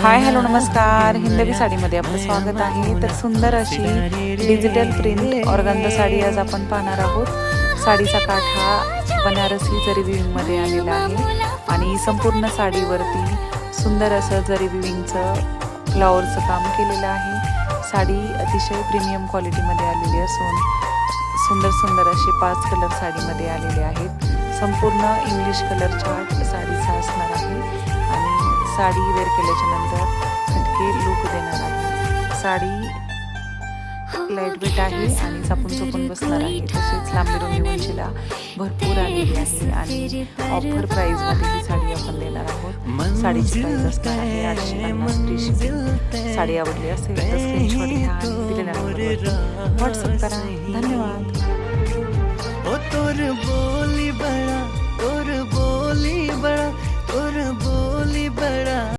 Hi hello नमस्कार. हिंदवी साडीमध्ये आपलं स्वागत आहे. तर सुंदर अशी डिजिटल प्रिंट ऑर्गेन्झा साडी आज आपण पाहणार आहोत. साडीचा काठ हा बनारसी जरी विविंगमध्ये आलेला आहे आणि संपूर्ण साडीवरती सुंदर असं जरी विविंगचं फ्लॉवरचं काम केलेलं आहे. साडी अतिशय प्रीमियम क्वालिटीमध्ये आलेली असून सुंदर सुंदर असे 5 कलर साडीमध्ये आलेले आहेत. संपूर्ण इंग्लिश कलर चार्ट साडीचा असणार आहे आणि साडी वेअर केल्याच्या नंतर हटके लुक देणार आहे. साडी लाईट वेट आहे आणि चापून बसणार आहे. तसेच लांबी रुंदी उंचीला भरपूर आलेली आहे आणि ऑफर प्राईजमध्ये ही साडी आपण देणार आहोत. साडीची प्राईज असणार आहे 850 फ्री शिपिंग. साडी आवडली असेल तर स्क्रीनशॉट घ्या आणि दिलेल्या नंबरवर व्हॉट्सअप करा. धन्यवाद. तोर बोली बड़ा